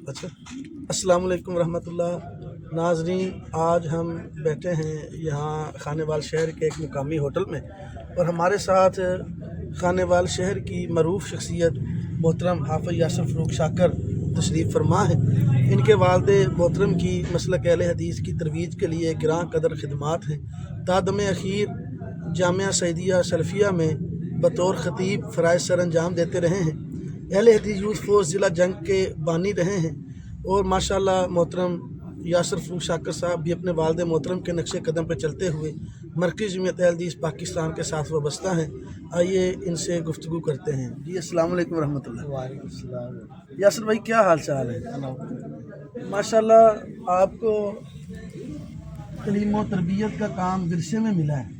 اچھا، السلام علیکم ورحمۃ اللہ ناظرین، آج ہم بیٹھے ہیں یہاں خانے وال شہر کے ایک مقامی ہوٹل میں، اور ہمارے ساتھ خانے وال شہر کی معروف شخصیت محترم حافظ یاسر فروخ شاکر تشریف فرما ہے۔ ان کے والد محترم کی مسلک اہل حدیث کی ترویج کے لیے گراں قدر خدمات ہیں۔ تادم اخیر جامعہ سعیدیہ سلفیہ میں بطور خطیب فرائض سر انجام دیتے رہے ہیں۔ اہل حدیث یوتھ فورس ضلع جنگ کے بانی رہے ہیں، اور ماشاءاللہ محترم یاسر فروخ شاکر صاحب بھی اپنے والد محترم کے نقش قدم پہ چلتے ہوئے مرکزی جمعیت اہل حدیث پاکستان کے ساتھ وابستہ ہیں۔ آئیے ان سے گفتگو کرتے ہیں۔ جی السلام علیکم ورحمۃ اللہ۔ وعلیکم السلام۔ یاسر بھائی، کیا حال چال ہے؟ ماشاءاللہ آپ کو تعلیم و تربیت کا کام ورثے میں ملا ہے،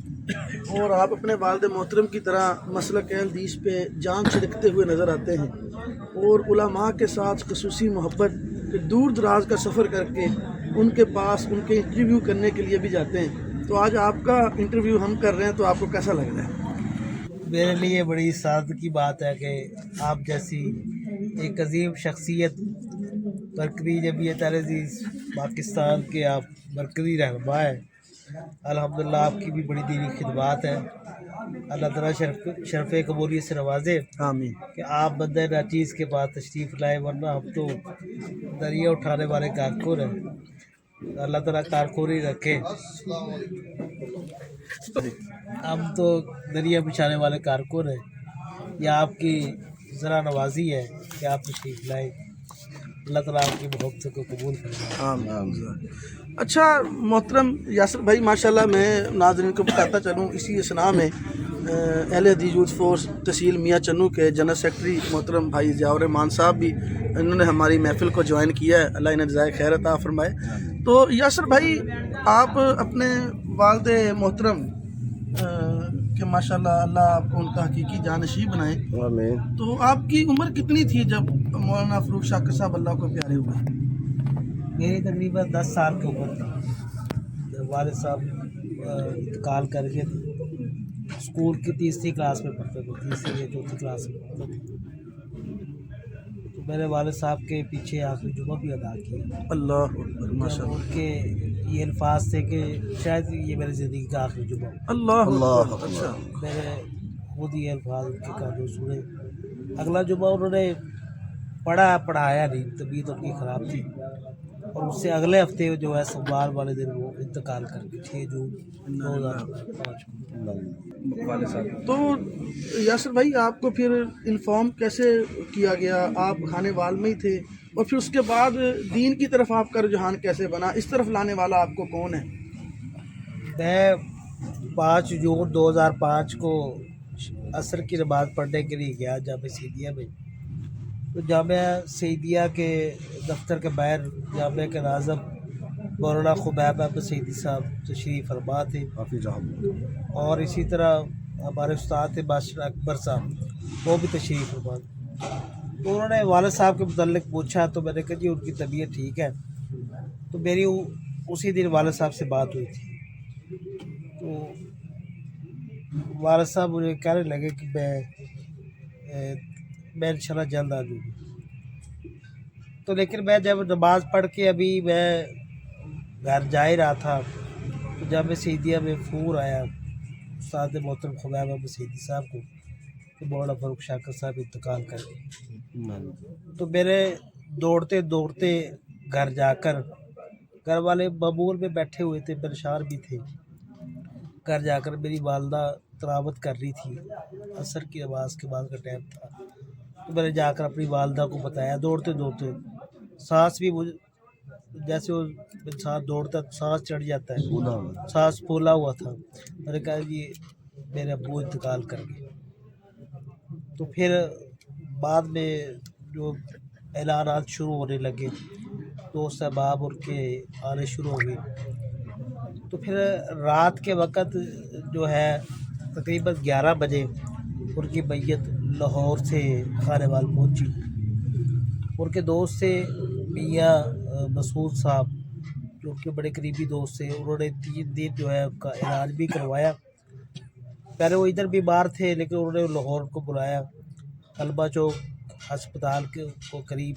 اور آپ اپنے والد محترم کی طرح مسلک اہل حدیث پہ جان چھڑکتے ہوئے نظر آتے ہیں، اور علماء کے ساتھ خصوصی محبت کہ دور دراز کا سفر کر کے ان کے پاس ان کے انٹرویو کرنے کے لیے بھی جاتے ہیں۔ تو آج آپ کا انٹرویو ہم کر رہے ہیں، تو آپ کو کیسا لگ رہا ہے؟ میرے لیے بڑی سعادت کی بات ہے کہ آپ جیسی ایک عظیم شخصیت مرکزی جمعیت اہل حدیث پاکستان کے آپ مرکزی رہنما ہیں۔ الحمدللہ آپ کی بھی بڑی دینی خدمات ہیں۔ اللہ تعالیٰ شرف قبولیت سے نوازے آمین۔ کہ آپ بندہ ناچیز کے بعد تشریف لائے، ورنہ ہم تو دریا اٹھانے والے کارکن ہیں۔ اللہ تعالیٰ کارکوری رکھے، ہم تو دریا بچھانے والے کارکن ہیں۔ یہ آپ کی ذرا نوازی ہے کہ آپ تشریف لائے۔ اللہ تعالیٰ آپ کی محبت کو قبول کرے۔ آمین۔ اچھا محترم یاسر بھائی، ماشاءاللہ میں ناظرین کو بتاتا چلوں، اسی اسنا میں اہل حدیث یوتھ فورس تحصیل میاں چنو کے جنرل سیکرٹری محترم بھائی ضیاء الرحمان صاحب بھی انہوں نے ہماری محفل کو جوائن کیا ہے۔ اللہ انہیں جزائے خیر عطا فرمائے۔ تو یاسر بھائی، آپ اپنے والد محترم کہ ماشاءاللہ اللہ آپ کو ان کا حقیقی جانشین بنائے، تو آپ کی عمر کتنی تھی جب مولانا فروخ شاکر صاحب اللہ کو پیارے ہوئے؟ میری تقریباً 10 سال کی عمر تھی جب والد صاحب انتقال کر گئے تھے۔ اسکول کی تیسری کلاس میں پڑھتے تھے، تیسری یا چوتھی کلاس میں پڑھتے تھے۔ تو میں نے والد صاحب کے پیچھے آخری جمعہ بھی ادا کیا۔ اللہ اکبر، ماشاءاللہ۔ ان کے یہ الفاظ تھے کہ شاید یہ میری زندگی کا آخری جمعہ، اللہ اچھا۔ میں نے خود یہ الفاظ ان کے کانوں سنے۔ اگلا جمعہ انہوں نے پڑھایا نہیں، طبیعت ان کی خراب تھی، اور اس سے اگلے ہفتے جو ہے سوموار والے دن وہ انتقال کر کے 6 جون 2005 کو۔ تو یاسر بھائی، آپ کو پھر انفارم کیسے کیا گیا؟ آپ خانے وال میں ہی تھے، اور پھر اس کے بعد دین کی طرف آپ کا رجحان کیسے بنا؟ اس طرف لانے والا آپ کو کون ہے؟ میں 5 جون 2005 کو عصر کی نماز پڑھنے کے لیے گیا جامعہ سعیدیہ میں۔ تو جامعہ سعیدیہ کے دفتر کے باہر جامعہ کے ناظم مولانا خبیب احمد سعیدی صاحب تشریف فرما تھے، اور اسی طرح ہمارے استاد تھے ماسٹر اکبر صاحب، وہ بھی تشریف فرما تھے۔ تو انہوں نے والد صاحب کے متعلق پوچھا، تو میں نے کہا جی ان کی طبیعت ٹھیک ہے۔ تو میری اسی دن والد صاحب سے بات ہوئی تھی۔ تو والد صاحب مجھے کہنے لگے کہ میں انشاءاللہ جلد آ جاؤں گی۔ تو لیکن میں جب نماز پڑھ کے ابھی میں گھر جا ہی رہا تھا، تو جامعہ سعیدیہ میں فون آیا استاد محترم خبیب احمد سعیدی صاحب کو کہ مولانا فروخ شاکر صاحب انتقال کر گئے۔ تو میرے دوڑتے گھر جا کر، گھر والے معمول میں بیٹھے ہوئے تھے، پریشان بھی تھے۔ گھر جا کر میری والدہ تلاوت کر رہی تھی، عصر کی نماز کے بعد کا ٹائم تھا۔ تو میں نے جا کر اپنی والدہ کو بتایا، دوڑتے سانس بھی جیسے وہ انسان دوڑتا سانس چڑھ جاتا ہے، سانس پھولا ہوا تھا۔ میں نے کہا جی میرے ابو انتقال کر گئے۔ تو پھر بعد میں جو اعلانات شروع ہونے لگے، دوست احباب ان کے آنے شروع ہو گئے۔ تو پھر رات کے وقت جو ہے تقریباً 11 بجے ان کی میت لاہور سے خانے وال پہنچی۔ ان کے دوست سے میاں مسعود صاحب، جو ان کے بڑے قریبی دوست تھے، انہوں نے 3 دن جو ہے ان کا علاج بھی کروایا۔ پہلے وہ ادھر بیمار تھے، لیکن انہوں نے لاہور کو بلایا، طلبہ چوک ہسپتال کے کو قریب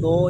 2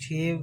6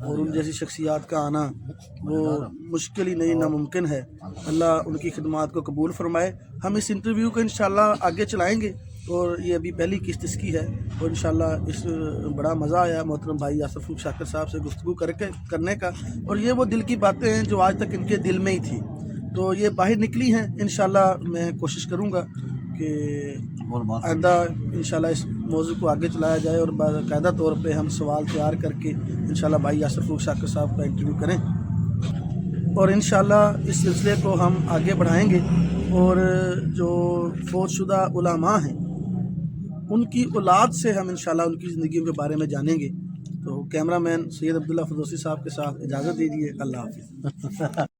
اور ان جیسی شخصیات کا آنا وہ مشکل ہی نہیں ناممکن ہے. اللہ ان کی خدمات کو قبول فرمائے. ہم اس انٹرویو کو انشاءاللہ آگے چلائیں گے اور یہ ابھی پہلی قسط اس کی ہے اور انشاءاللہ اس بڑا مزہ آیا محترم بھائی یاسر فروخ شاکر صاحب سے گفتگو کرنے کا. اور یہ وہ دل کی باتیں ہیں جو آج تک ان کے دل میں ہی تھی تو یہ باہر نکلی ہیں. انشاءاللہ میں کوشش کروں گا کہ آئندہ انشاءاللہ اس موضوع کو آگے چلایا جائے اور باقاعدہ طور پہ ہم سوال تیار کر کے انشاءاللہ بھائی یاسر فروخ شاکر صاحب کا انٹرویو کریں اور انشاءاللہ اس سلسلے کو ہم آگے بڑھائیں گے. اور جو فوت شدہ علماء ہیں ان کی اولاد سے ہم انشاءاللہ ان کی زندگیوں کے بارے میں جانیں گے. تو کیمرہ مین سید عبداللہ فردوسی صاحب کے ساتھ اجازت دیجیے. اللہ حافظ.